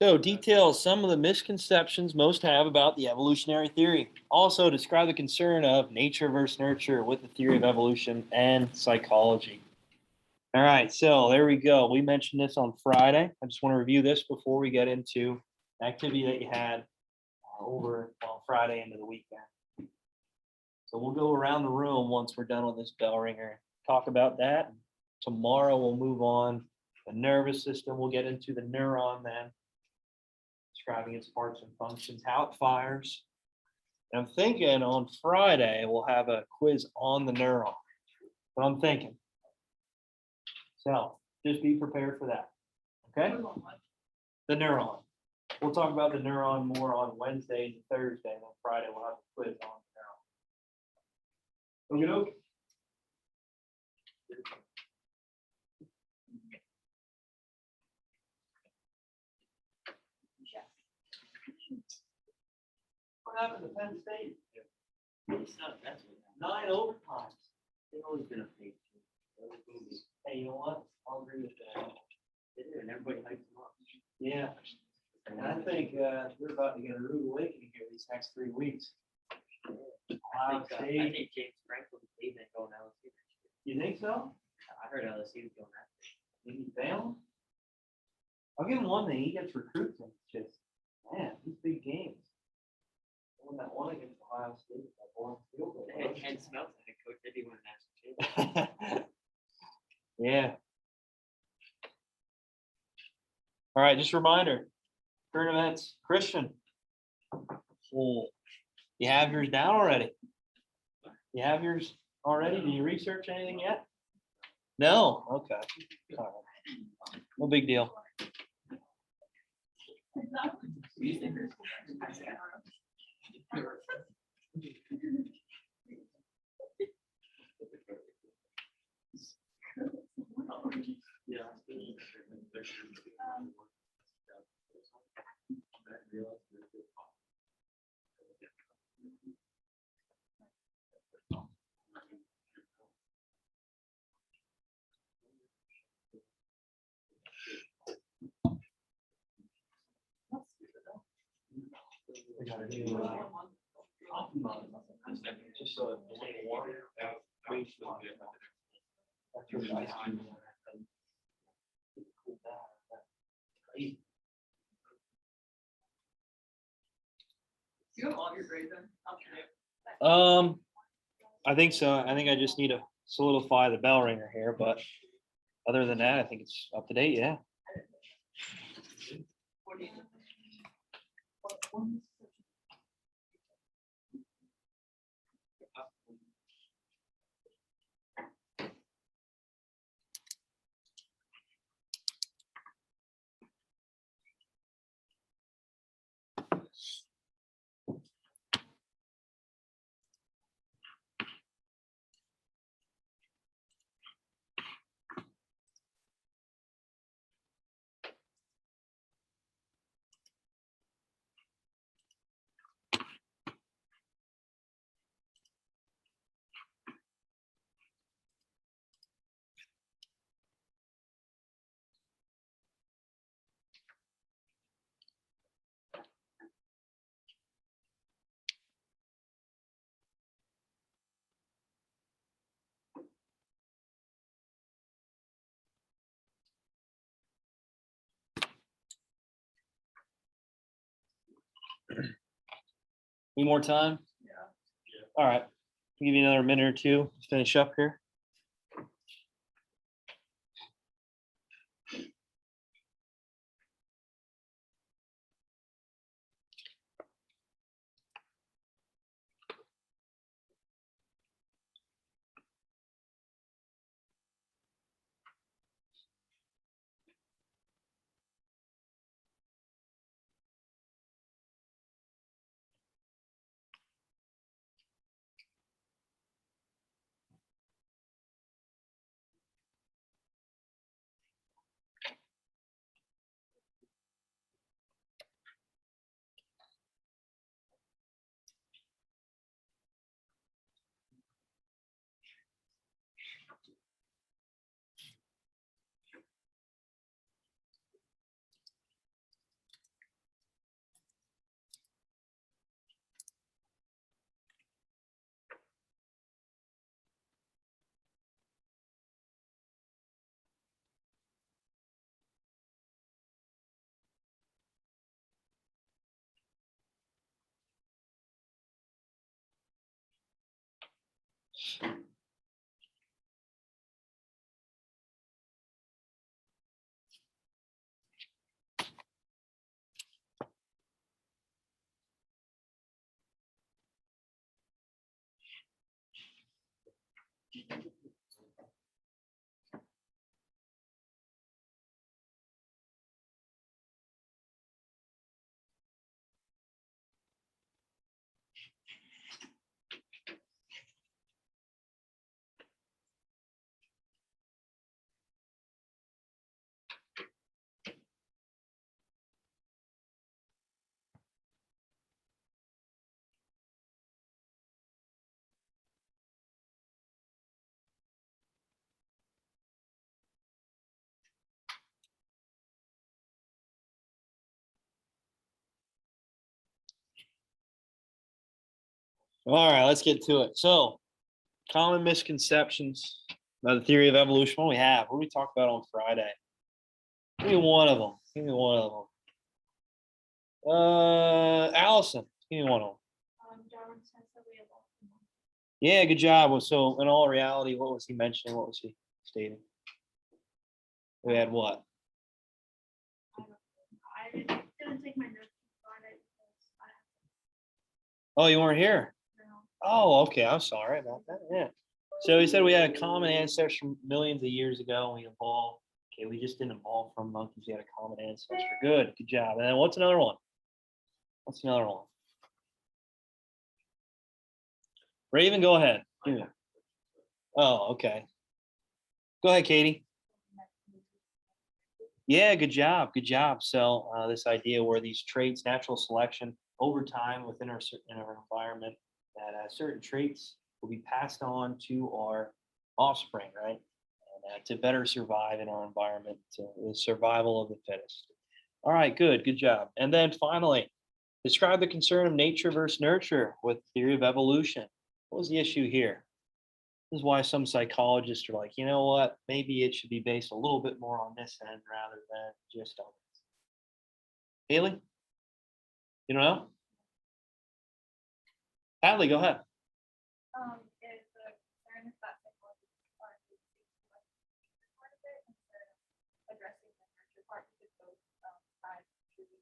So details some of the misconceptions most have about the evolutionary theory. Also describe the concern of nature versus nurture with the theory of evolution and psychology. All right, so there we go. We mentioned this on Friday. I just want to review this before we get into the activity that you had over Friday into the weekend. So we'll go around the room once we're done with this bell ringer, talk about that. Tomorrow we'll move on the nervous system. We'll get into the neuron then, describing its parts and functions, how it fires. And I'm thinking on Friday we'll have a quiz on the neuron. But I'm thinking. So just be prepared for that. Okay? The neuron. We'll talk about the neuron more on Wednesday and Thursday, and on Friday we'll have a quiz on the neuron. Okay. What happened to Penn State? It's not that's what 9 overtimes. they've always been a fake team. Hey, you know what? I'll agree with that. They do, and everybody hypes them up. Yeah. And I think we're about to get a rude awakening here these next 3 weeks. I think James Franklin's leaving and going to LSU next year. You think so? I heard LSU was going after him. Think he failed? I'll give him one thing. He gets recruits and it's just, man, these big games. Won that one against Ohio State, that boring field goal. They had Ken Smeltz, the head coach. They'd be winning national championship. Yeah. All right, just a reminder. Current events, Christian. Well, you have yours down already? You have yours already? Did you research anything yet? No? Okay. All right. No big deal. We gotta do, just so it's a little warm. That's really nice. You have all your grades in? I think so. I think I just need to solidify the bell ringer here, but other than that, I think it's up to date. Yeah. What do you? Any more time? Yeah. All right. I'll give you another minute or two to finish up here. All right, let's get to it. So, common misconceptions about the theory of evolution. What do we have? What did we talk about on Friday? Give me one of them. Give me one of them. Allison, give me one of them. Darwin says that we evolved from monkeys. Yeah, good job. Well, so in all reality, what was he mentioning? What was he stating? We had what? I didn't take my notes on it because I Oh, you weren't here. don't know. Oh, okay. I'm sorry about that. Yeah. So he said we had a common ancestor millions of years ago, and we evolved. Okay, we just didn't evolve from monkeys. We had a common ancestor. Good job. And then what's another one? What's another one? Raven, go ahead. Yeah. Oh, okay. Go ahead, Katie. Yeah, good job. Good job. So this idea where these traits, natural selection over time within our environment, that certain traits will be passed on to our offspring, right? And to better survive in our environment, the survival of the fittest. All right, good job. And then finally, describe the concern of nature versus nurture with theory of evolution. What was the issue here? This is why some psychologists are like, you know what, maybe it should be based a little bit more on this end rather than just on this. Haley? You don't know? Hadley, go ahead. Is the concern is that psychologists are part of it instead of addressing the nurture part because both sides contribute.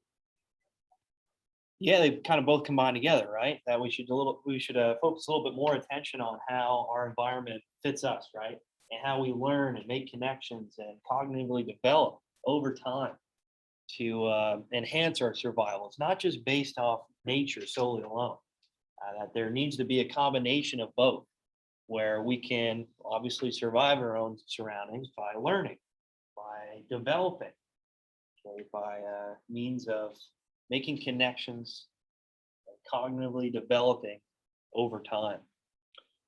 Yeah, they kind of both combine together, right? That we should focus a little bit more attention on how our environment fits us, right? And how we learn and make connections and cognitively develop over time to enhance our survival. It's not just based off nature solely alone. That there needs to be a combination of both, where we can obviously survive our own surroundings by learning, by developing, okay, by means of making connections, cognitively developing over time.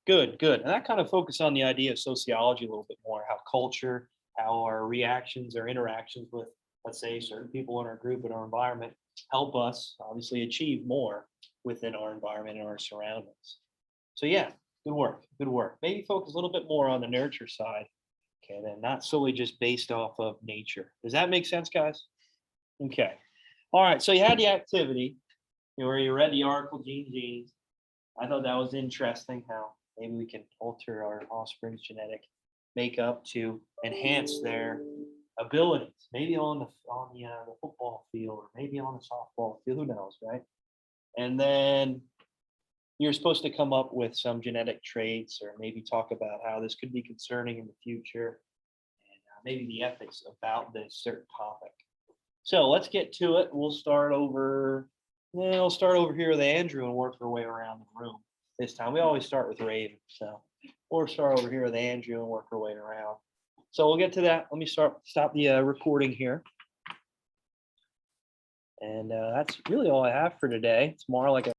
Good. And that kind of focus on the idea of sociology a little bit more, how culture, how our reactions or interactions with, let's say, certain people in our group and our environment help us obviously achieve more within our environment and our surroundings. So yeah, good work. Maybe focus a little bit more on the nurture side, okay, then not solely just based off of nature. Does that make sense, guys? Okay. All right, so you had the activity where you read the article Genes. I thought that was interesting how maybe we can alter our offspring's genetic makeup to enhance their abilities, maybe on the football field or maybe on the softball field, who knows, right? And then you're supposed to come up with some genetic traits or maybe talk about how this could be concerning in the future and maybe the ethics about this certain topic. So let's get to it. We'll start over here with Andrew and work our way around the room this time. We always start with Raven, so we'll start over here with Andrew and work our way around. So we'll get to that. Let me stop the recording here. And that's really all I have for today. Tomorrow, like